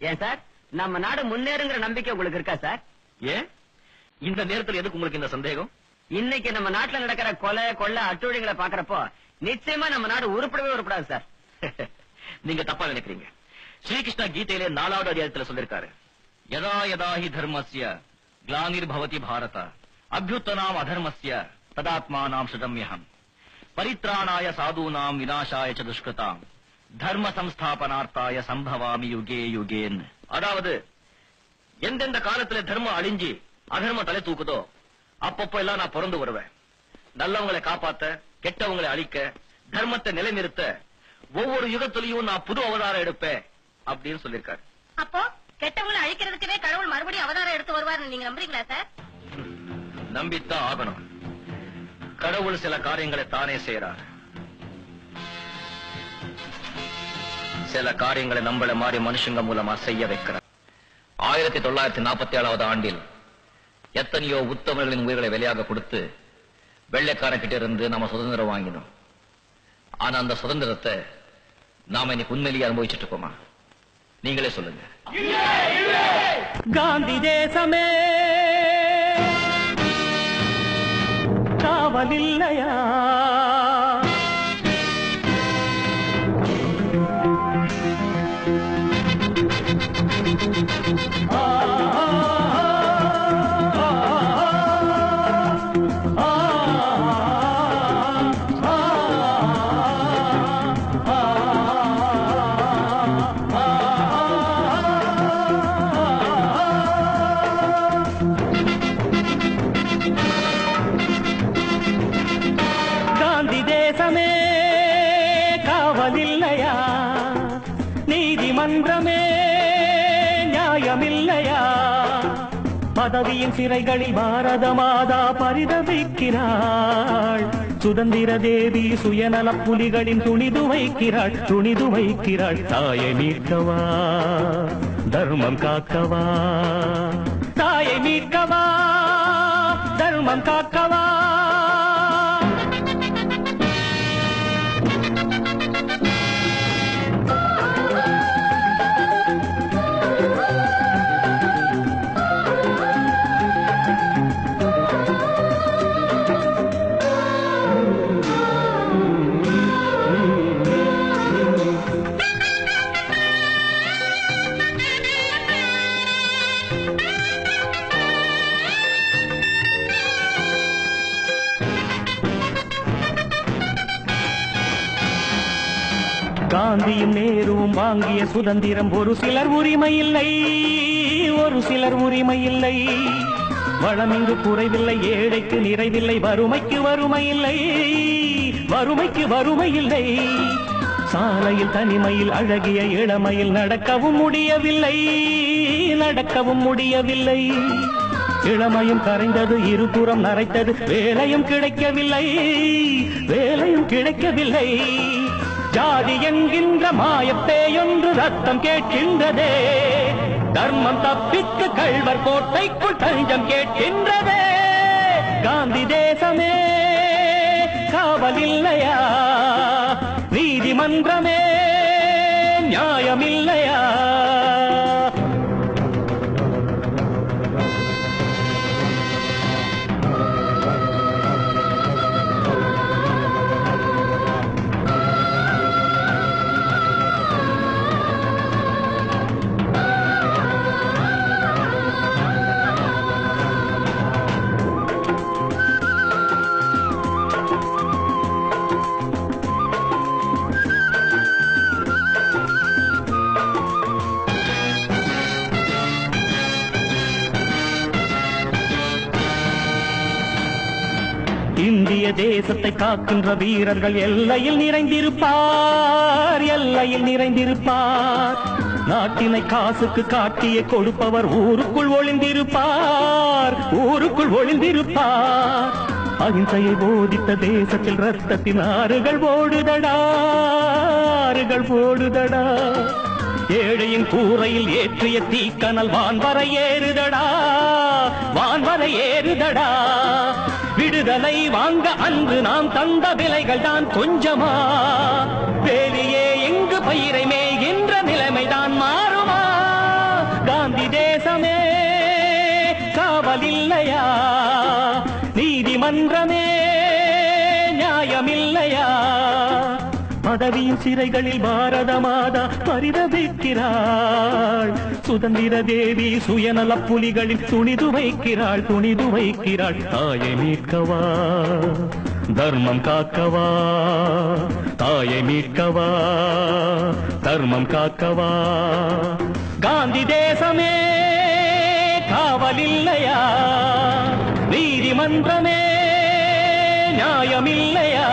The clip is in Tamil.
ஏன் சார், நம்ம நாடு முன்னேறுங்கிற நம்பிக்கை உங்களுக்கு இருக்கா சார்? ஏன் இந்த நேரத்தில் எதுக்கு உங்களுக்கு இந்த சந்தேகம்? இன்னைக்கு நம்ம நாட்டுல நடக்கிற கொலை கொள்ளை அட்டுழிகளை பாக்குறப்போ நிச்சயமா நம்ம நாடு உருப்படவே உருப்படாது சார். நீங்க தப்பா நினைக்கிறீங்க. ஸ்ரீகிருஷ்ணா கீதையிலே 4வது அத்தியாயத்துல சொல்லிருக்காரு, யதா யதா ஹி தர்மஸ்ய கிளானிர் பவதி பாரத அபியுத்தனாம் அதர்மஸ்ய ததாத்மானாம் சுதம்யஹம் பரித்ராணாய சாதுனாம் விநாசாய ச துஷ்கிருதாம் தர்ம சம்ஸ்தாபனார்த்தாய சம்பவாமி யுகே யுகேன். அதாவது எந்தெந்த காலத்துல தர்மம் அழிஞ்சி அதர்ம தலை தூக்குதோ அப்பப்போ எல்லாம் நான் பிறந்து வருவேன். நல்லவங்களை காப்பாத்த, கெட்டவங்களை அழிக்க, தர்மத்தை நிலைநிறுத்த ஒவ்வொரு யுகத்திலையும் நான் புது அவதாரம் எடுப்பேன் அப்படின்னு சொல்லிருக்காரு. அப்போ கெட்டவங்களை அழிக்கிறதுக்குவே கடவுள் மறுபடியும் அவதாரம் எடுத்து வருவார் நீங்க நம்புறீங்களா சார்? நம்பித்தான் ஆகணும். கடவுள் சில காரியங்களை தானே செய்யறார். சில காரியங்களை நம்மள மாதிரி மனுஷங்க மூலமா செய்ய வைக்கிறார். 1947வது ஆண்டில் எத்தனையோ உத்தமர்களின் உயிர்களை வெளியாக கொடுத்து வெள்ளைக்காரக்கிட்ட இருந்து நாம சுதந்திரம் வாங்கினோம். ஆனா அந்த சுதந்திரத்தை நாம இன்னைக்கு உண்மையிலேயே அனுபவிச்சுட்டு இருக்கோமா? நீங்களே சொல்லுங்க. காந்தி தேசமே காவலில்லையா? நீதிமன்றமே நியாயமில்லையா? பதவியின் சிறைகளில் பாரத மாதா பரிதவிக்கிறாள். சுதந்திர தேவி சுயநல புலிகளின் துணிது வைக்கிறாள். தாயை மீட்கவா, தர்மம் காக்கவா? தாயை மீட்கவா, தர்மம் காக்கவா? காந்தியும் நேருவும் வாங்கிய சுதந்திரம் ஒரு சிலர் உரிமை இல்லை. வளம் இங்கு குறைவில்லை, ஏழைக்கு நிறைவில்லை, வறுமைக்கு வறுமை இல்லை. சாலையில் தனிமையில் அழகிய இளமையில் நடக்கவும் முடியவில்லை. இளமையும் கரைந்தது, இருபுறம் நரைத்தது, வேலையும் கிடைக்கவில்லை. ஜாதி என்கின்ற மாயப்பேயொன்று ரத்தம் கேட்கின்றதே. தர்மம் தப்பித்து கள்வர் கோட்டைக்குள் தஞ்சம் கேட்கின்றதே. காந்தி தேசமே காவலில்லையா? நீதிமன்றமே நியாயமில்லையா? இந்திய தேசத்தை காக்கின்ற வீரர்கள் எல்லையில் நிறைந்திருப்பார். நாட்டினை காசுக்கு காட்டிய கொடுப்பவர் ஊருக்குள் ஒளிந்திருப்பார். அகிம்சையை போதித்த தேசத்தில் ரத்தத்தின் ஆறுகள் ஓடுதடா. ஏழையின் கூரையில் ஏற்றிய தீக்கனல் வான்வரை ஏறுதடா. விடுதலை வாங்க அன்று நாம் தந்த விலைகள் தான் கொஞ்சமா? வேலியே எங்கு பயிரை மேய்கின்ற நிலைமைதான் மாறுமா? காவலில்லையா? நீதிமன்றமே நியாயமில்லையா? பதவியின் சிறைகளில் பாரத மாதா பரிதவிக்கிறாள். சுதந்திர தேவி சுயநல புலிகளில் துணிது வைக்கிறாள். தாயை மீட்கவா, தர்மம் காக்கவா? தாயை மீட்கவா, தர்மம் காக்கவா? காந்தி தேசமே காவலில்லையா? நீதிமன்றமே நியாயமில்லையா?